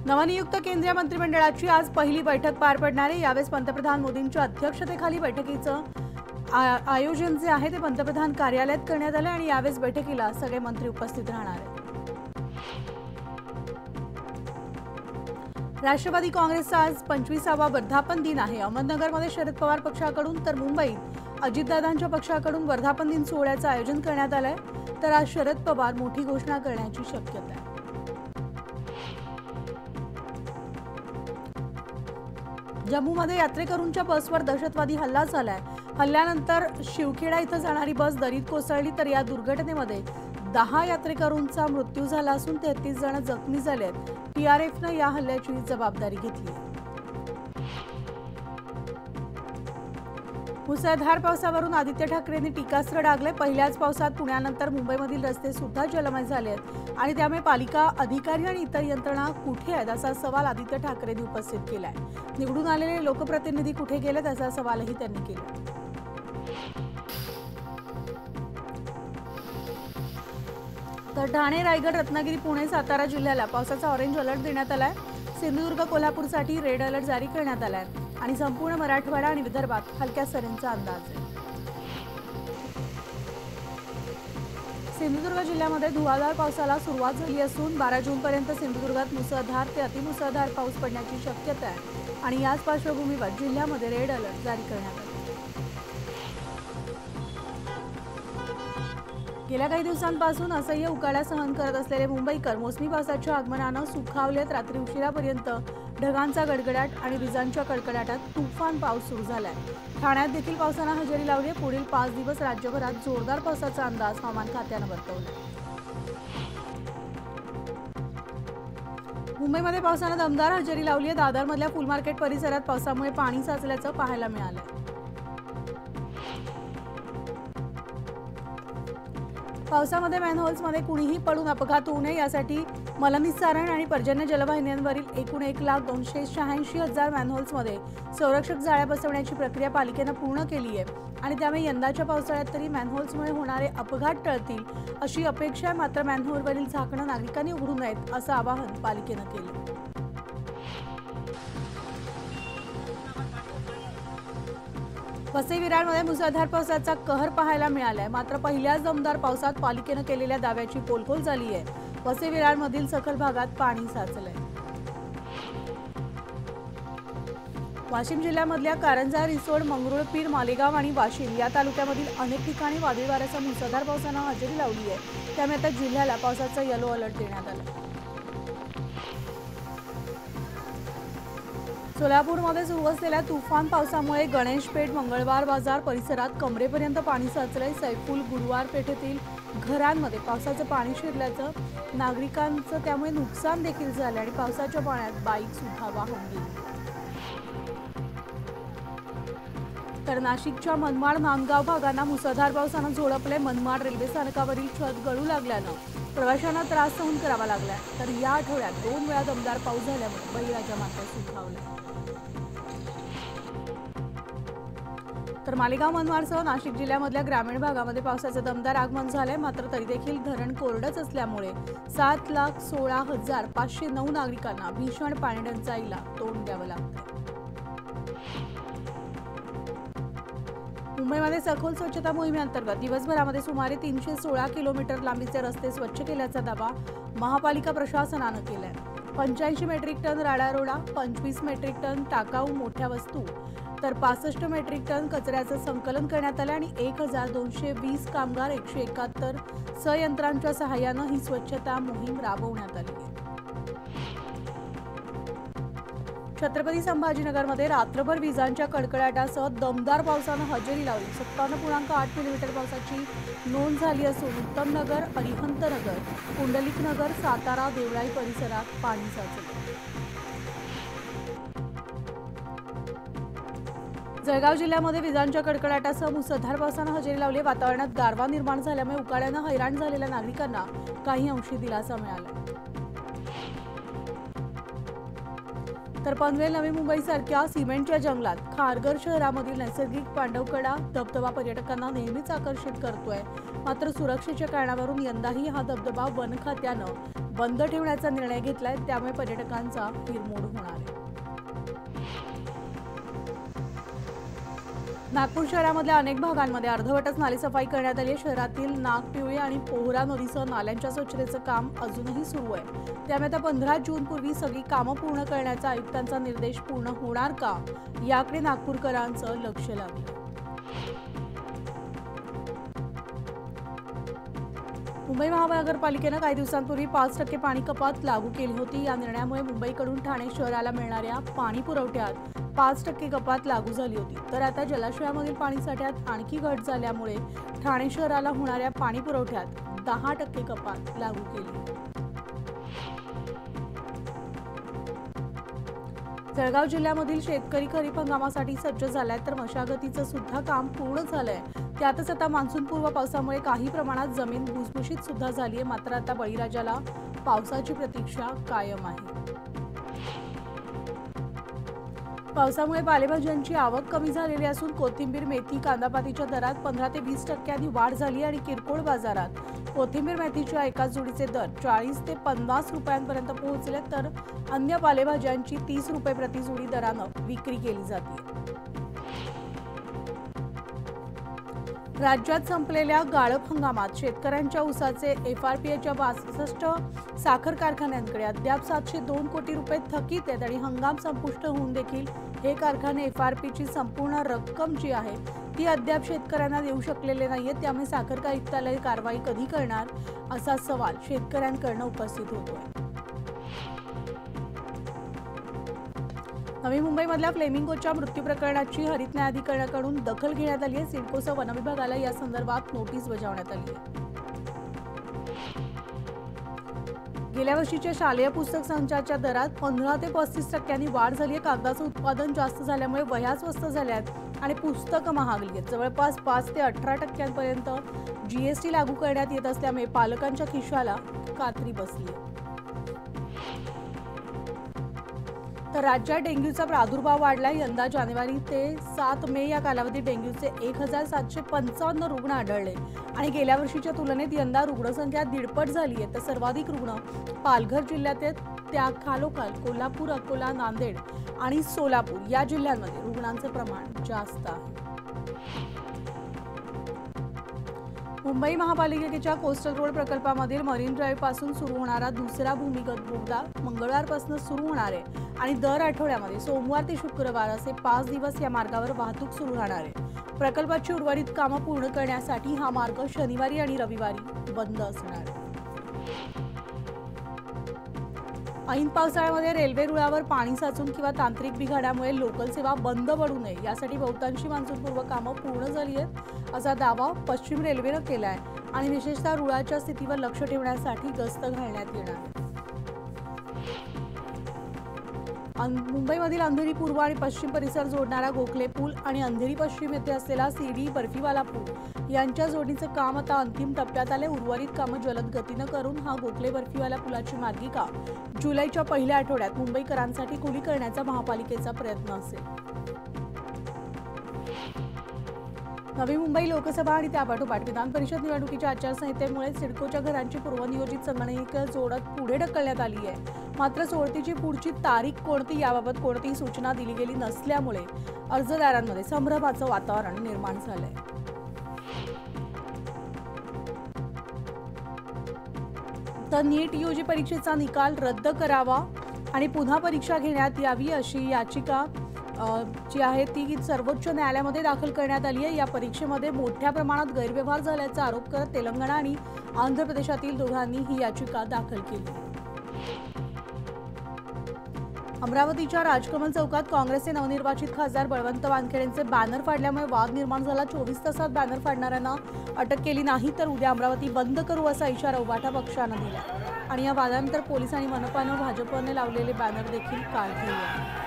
नवनियुक्त केंद्रीय मंत्रिमंडळाची आज पहिली बैठक पार पडणार आहे। यावेळेस पंतप्रधान मोदींच्या अध्यक्षतेखाली बैठकीचं आयोजन जे आहे ते पंतप्रधान कार्यालयात करण्यात आले आणि यावेळेस बैठकीला सगळे मंत्री उपस्थित राहणार आहेत। राष्ट्रवादी काँग्रेसचा आज 25वा वर्धापन दिन आहे। अहमदनगरमध्ये शरद पवार पक्षाकडून तर मुंबईत अजितदादांच्या पक्षाकडून वर्धापन दिन सोहळ्याचं आयोजन करण्यात आलंय। तर आज शरद पवार मोठी घोषणा करण्याची शक्यता आहे। जम्मूमध्ये यात्रेकरूंच्या बसवर दहशतवादी हल्ला झालाय। हल्ल्यानंतर शिवखेडा इथं जाणारी बस दरीत कोसळली तर या दुर्घटनेमध्ये 10 यात्रेकरूंचा मृत्यू झाला असून 33 जण जखमी झाले आहेत। टीआरएफने या हल्ल्याची जबाबदारी घेतली आहे। मुसळधार पावसावरून आदित्य ठाकरेंनी टीकास्त्र डागले। पहिल्याच पावसात पुण्यानंतर मुंबईमधील रस्ते सुद्धा जलमय झाले आहेत आणि त्यामुळे पालिका अधिकारी आणि इतर यंत्रणा कुठे आहेत असा सवाल आदित्य ठाकरेंनी उपस्थित केलाय। निवडून आलेले लोकप्रतिनिधी कुठे गेलेत असा सवालही त्यांनी केला। तर ठाणे, रायगड, रत्नागिरी, पुणे, सातारा जिल्ह्याला पावसाचा ऑरेंज अलर्ट देण्यात आलाय। सिंधुदुर्ग, कोल्हापूरसाठी रेड अलर्ट जारी करण्यात आलाय आणि संपूर्ण मराठवाडा आणि विदर्भात हलक्या सरींचा अंदाज आहे। सिंधुदुर्ग जिल्ह्यामध्ये धुवाधार पावसाला सुरुवात झाली असून 12 जूनपर्यंत सिंधुदुर्गात मुसळधार ते अतिमुसळधार पाऊस पडण्याची शक्यता आहे आणि याच पार्श्वभूमीवर जिल्ह्यामध्ये रेड अलर्ट जारी करण्यात आला। गेल्या काही दिवसांपासून असह्य उकाडा सहन करत असलेले मुंबईकर मोसमी पावसाच्या आगमनानं सुखावलेत। रात्री उशिरापर्यंत ढगांचा गडगडाट आणि विजांच्या कडकडाटात तुफान पाऊस सुरू झालाय। ठाण्यात देखील पावसानं हजेरी लावली। पुढील 5 दिवस राज्यभरात जोरदार पावसाचा अंदाज हवामान खात्यानं वर्तवला। मुंबईमध्ये पावसानं दमदार हजेरी लावली आहे। दादरमधल्या फुल मार्केट परिसरात पावसामुळे पाणी साचल्याचं पाहायला मिळालं। पावसामध्ये मॅनहोल्समध्ये कुणीही पडून अपघात होऊ नये यासाठी मलनिस्सारण आणि पर्जन्य जलवाहिन्यांवरील एकूण 1,286,000 मॅनहोल्समध्ये संरक्षक जाळ्या बसवण्याची प्रक्रिया पालिकेनं पूर्ण केली आहे आणि त्यामुळे यंदाच्या पावसाळ्यात तरी मॅनहोल्समुळे होणारे अपघात टळतील अशी अपेक्षा आहे। मात्र मॅनहोलवरील झाकणं नागरिकांनी उघडू नयेत असं आवाहन पालिकेनं केलं। वसई विरारमध्ये मुसळधार पावसाचा कहर पाहायला मिळालाय। मात्र पहिल्याच दमदार पावसात पालिकेनं केलेल्या दाव्याची पोलखोल झाली आहे। वसई विरारमधील सखल भागात पाणी साचलंय। वाशिम जिल्ह्यामधल्या कारंजा, रिसोड, मंगरुळपीर, मालेगाव आणि वाशिम या तालुक्यामधील अनेक ठिकाणी वादळी वाऱ्यासह मुसळधार पावसानं हजेरी लावली आहे। त्यामुळे आता जिल्ह्याला पावसाचा येलो अलर्ट देण्यात आला। सोलापूरमध्ये सुरू असलेल्या तुफान पावसामुळे गणेशपेठ, मंगळवार बाजार परिसरात कमरेपर्यंत पाणी साचलंय। सैफुल गुरुवार पेठेतील घरांमध्ये पावसाचं पाणी शिरल्याचं नागरिकांचं त्यामुळे नुकसान देखील झालं आणि पावसाच्या पाण्यात बाईक सुद्धा वाहून गेली। तर नाशिकच्या मनमाड, नांदगाव भागांना मुसळधार पावसानं झोडपले। मनमाड रेल्वे स्थानकावरील छत गळू लागल्यानं प्रवाशांना त्रास सहन करावा लागला। तर या आठवड्यात 2 वेळा दमदार पाऊस झाल्यामुळे बळीराजा मात्र सुखावले। तर मालेगाव, मनमाडसह नाशिक जिल्ह्यामधल्या ग्रामीण भागामध्ये पावसाचं दमदार आगमन झालंय। मात्र तरी देखील धरण कोरडंच असल्यामुळे 7,16,509 नागरिकांना भीषण पाणीटंचाईला तोंड द्यावं लागतं। मुंबईमध्ये सखोल स्वच्छता मोहिमेअंतर्गत दिवसभरामध्ये सुमारे 316 किलोमीटर लांबीचे रस्ते स्वच्छ केल्याचा दावा महापालिका प्रशासनानं केलाय। 85 मेट्रिक टन राडारोडा, 25 मेट्रिक टन टाकाऊ मोठ्या वस्तू तर 65 मेट्रिक टन कचऱ्याचं संकलन करण्यात आलं आणि 1,220 कामगार 171 संयंत्रांच्या सहाय्यानं ही स्वच्छता मोहीम राबवण्यात आली। छत्रपती संभाजीनगरमध्ये रात्रभर विजांच्या कडकडाटासह दमदार पावसानं हजेरी लावली। 57.8 मिलीमीटर पावसाची नोंद झाली असून उत्तमनगर, अरिहंतनगर, पुंडलिकनगर, सातारा, देवळाई परिसरात पाणी साचलं। जळगाव जिल्ह्यामध्ये विजांच्या कडकडाटासह मुसळधार पावसानं हजेरी लावली। वातावरणात गारवा निर्माण झाल्यामुळे उकाड्यानं हैराण झालेल्या नागरिकांना काही अंशी दिलासा मिळाला। तर पनवेल, नवी मुंबईसारख्या सिमेंटच्या जंगलात खारघर शहरामधील नैसर्गिक पांडवकडा धबधबा पर्यटकांना नेहमीच आकर्षित करतोय मात्र सुरक्षेच्या कारणावरून यंदाही हा धबधबा वन खात्यानं बंद ठेवण्याचा निर्णय घेतलाय, त्यामुळे पर्यटकांचा हिरमोड होणार आहे। नागपूर शहरामधल्या अनेक भागांमध्ये अर्धवटच नालेसफाई करण्यात आली आहे। शहरातील नागपिवळी आणि पोहरा नदीसह नाल्यांच्या स्वच्छतेचं काम अजूनही सुरू आहे। त्यामुळे आता 15 जून पूर्वी सगळी कामं पूर्ण करण्याचा आयुक्तांचा निर्देश पूर्ण होणार का, याकडे नागपूरकरांचं लक्ष लागलं। मुंबई महानगरपालिकेनं काही दिवसांपूर्वी 5% पाणी कपात लागू केली होती। या निर्णयामुळे मुंबईकडून ठाणे शहराला मिळणाऱ्या पाणी पुरवठ्यात 5% कपात लागू झाली होती। तर आता जलाशयामधील पाणीसाठ्यात आणखी घट झाल्यामुळे ठाणे शहराला होणाऱ्या पाणी पुरवठ्यात 10% कपात लागू केली। जळगाव जिल्ह्यामधील शेतकरी खरीप हंगामासाठी सज्ज झालाय, तर मशागतीचं सुद्धा काम पूर्ण झालंय। त्यातच आता मान्सूनपूर्व पावसामुळे काही प्रमाणात जमीन भुसभुशीत सुद्धा झाली आहे। मात्र आता बळीराजाला पावसाची प्रतीक्षा कायम आहे। पावसामुळे पालेभाज्यांची आवक कमी झालेली असून कोथिंबीर, मेथी, कांदापातीच्या दरात 15 ते 20% वाढ झाली आणि किरकोळ बाजारात कोथिंबीर, मेथीच्या एकाच जोडीचे दर 40 ते 50 रुपयांपर्यंत पोहोचले, तर अन्य पालेभाज्यांची 30 रुपये प्रति जोडी दरानं विक्री केली जाते। राज्यात संपलेल्या गाळप हंगामात शेतकऱ्यांच्या ऊसाचे FRPच्या 62 साखर कारखान्यांकडे अद्याप 702 कोटी रुपये थकीत आहेत आणि हंगाम संपुष्ट होऊन देखील हे कारखाने FRPची संपूर्ण रक्कम जी आहे ती अद्याप शेतकऱ्यांना देऊ शकलेले नाहीये। त्यामुळे साखर आयुक्तालय कारवाई कधी करणार, असा सवाल शेतकऱ्यांकडून उपस्थित होतोय। नवी मुंबईमधल्या फ्लेमिंगोच्या मृत्यू प्रकरणाची हरित न्यायाधिकरणाकडून दखल घेण्यात आली आहे। सिडकोसह वन विभागाला या संदर्भात नोटीस बजावण्यात आली आहे। गेल्या वर्षीच्या शालेय पुस्तक संचाच्या दरात 15 ते 35% वाढ झाली आहे। कागदाचं उत्पादन जास्त झाल्यामुळे वह्या स्वस्त झाल्या आहेत आणि पुस्तकं महागली आहेत। जवळपास 5 ते 18% GST लागू करण्यात येत असल्यामुळे पालकांच्या खिशाला कात्री बसली आहे। तर राज्यात डेंग्यूचा प्रादुर्भाव वाढला। यंदा जानेवारी ते 7 मे या कालावधीत डेंग्यूचे 1755 रुग्ण आढळले आणि गेल्या वर्षीच्या तुलनेत यंदा रुग्णसंख्या 1.5 झाली आहे। तर सर्वाधिक रुग्ण पालघर जिल्ह्यात आहेत, त्या खालोखाल कोल्हापूर, अकोला, नांदेड आणि सोलापूर या जिल्ह्यांमध्ये रुग्णांचं प्रमाण जास्त आहे। मुंबई महापालिकेच्या कोस्टल रोड प्रकल्पामधील मरीन ड्राईव्ह पासून सुरू होणारा दुसरा भूमिगत बोगदा मंगळवारपासून सुरू होणार आहे आणि दर आठवड्यामध्ये सोमवार ते शुक्रवार असे 5 दिवस या मार्गावर वाहतूक सुरू राहणार आहे। प्रकल्पाची उर्वरित कामं पूर्ण करण्यासाठी हा मार्ग शनिवारी आणि रविवारी बंद असणार आहे। ऐन पावसाळ्यामध्ये रेल्वे रुळावर पाणी साचून किंवा तांत्रिक बिघाडामुळे लोकल सेवा बंद पडू नये यासाठी बहुतांशी मान्सूनपूर्व कामं पूर्ण झाली आहेत, असा दावा पश्चिम रेल्वेनं केला आहे आणि विशेषतः रुळाच्या स्थितीवर लक्ष ठेवण्यासाठी गस्त घालण्यात येणार आहे। मुंबईमधील अंधेरी पूर्व आणि पश्चिम परिसर जोडणारा गोखले पूल आणि अंधेरी पश्चिम येथे असलेला सीडी बर्फीवाला पूल यांच्या जोडणीचं काम आता अंतिम टप्प्यात आले। उर्वरित कामं जलद गतीनं करून हा गोखले बर्फीवाला पुलाची मार्गिका जुलैच्या पहिल्या आठवड्यात मुंबईकरांसाठी खुली करण्याचा महापालिकेचा प्रयत्न असेल। नवी मुंबई लोकसभा आणि त्यापाठोपाठ विधान परिषद निवडणुकीच्या आचारसंहितेमुळे सिडकोच्या घरांची पूर्वनियोजित संगणकीय जोडत पुढे ढकलण्यात आली आहे। मात्र सोडतीची पुढची तारीख कोणती याबाबत कोणतीही सूचना दिली गेली नसल्यामुळे अर्जदारांमध्ये संभ्रमाचं वातावरण निर्माण झालंय। तर नीट यूजी परीक्षेचा निकाल रद्द करावा आणि पुन्हा परीक्षा घेण्यात यावी अशी याचिका जी आहे ती सर्वोच्च न्यायालयामध्ये दाखल करण्यात आली आहे। या परीक्षेमध्ये मोठ्या प्रमाणात गैरव्यवहार झाल्याचा आरोप करत तेलंगणा आणि आंध्र प्रदेशातील दोघांनी ही याचिका दाखल केली। अमरावतीच्या राजकमल चौकात काँग्रेसचे नवनिर्वाचित खासदार बळवंत वानखेडेंचे बॅनर फाडल्यामुळे वाद निर्माण झाला। 24 तासात बॅनर फाडणाऱ्यांना अटक केली नाही तर उद्या अमरावती बंद करू असा इशारा उभाटा पक्षानं दिला आणि या वादानंतर पोलीस आणि मनपानं भाजपने लावलेले बॅनर देखील काढले।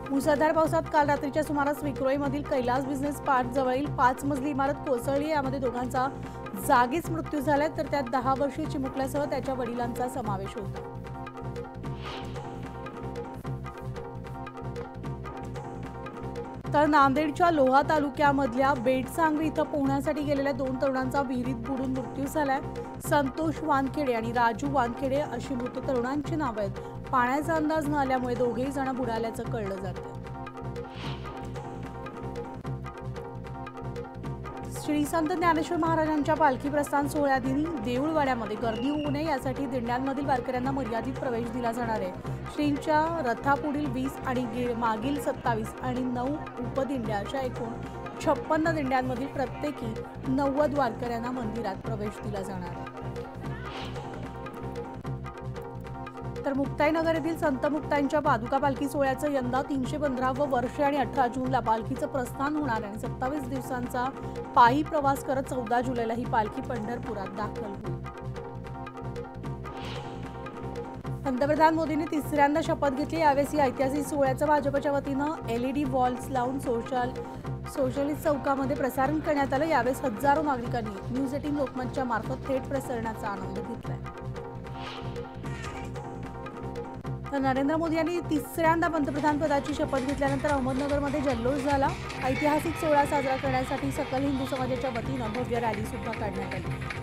मुसळधार पावसात काल रात्रीच्या सुमारास विक्रोळीमधील कैलास बिझनेस पार्क जवळील 5 मजली इमारत कोसळली। यामध्ये दोघांचा जागीच मृत्यू झालाय, तर त्यात 10 वर्षीय चिमुकल्यासह त्याच्या वडिलांचा समावेश होता। तर नांदेडच्या लोहा तालुक्यामधल्या बेडसांगवी इथं पोहण्यासाठी गेलेल्या 2 तरुणांचा विहिरीत बुडून मृत्यू झालाय। संतोष वानखेडे आणि राजू वानखेडे अशी मृत तरुणांची नावं आहेत। पाण्याचा अंदाज न आल्यामुळे दोघेही जण बुडाल्याचं कळलं जातं। श्री संत ज्ञानेश्वर महाराजांच्या पालखी प्रस्थान सोहळ्यादिनी देऊळवाड्यामध्ये गर्दी होऊ नये यासाठी दिंड्यांमधील वारकऱ्यांना मर्यादित प्रवेश दिला जाणार आहे। श्रींच्या रथापुढील 20 आणि मागील 27 आणि 9 उपदिंड्या अशा एकूण 56 दिंड्यांमधील प्रत्येकी 90 वारकऱ्यांना मंदिरात प्रवेश दिला जाणार आहे। तर मुक्ताईनगर येथील संत मुक्ताईंच्या पादुका पालखी सोहळ्याचं यंदा 315वं वर्ष आणि 18 जूनला पालखीचं प्रस्थान होणार आहे। 27 दिवसांचा पायी प्रवास करत 14 जुलैला ही पालखी पंढरपुरात दाखल होईल। पंतप्रधान मोदींनी तिसऱ्यांदा शपथ घेतली। यावेळी या ऐतिहासिक सोहळ्याचं भाजपच्या वतीनं LED वॉल्स लावून सोशलिस्ट चौकामध्ये प्रसारण करण्यात आलं। यावेळी हजारो नागरिकांनी न्यूज 18 लोकमतच्या मार्फत थेट प्रसारणाचा आनंद घेतलाय। तर नरेंद्र मोदी यांनी तिसऱ्यांदा पंतप्रधान पदाची शपथ घेतल्यानंतर अहमदनगरमध्ये जल्लोष झाला। ऐतिहासिक सोहळा साजरा करण्यासाठी सकल हिंदू समाजाच्या वतीनं भव्य रॅली सुद्धा काढण्यात आली।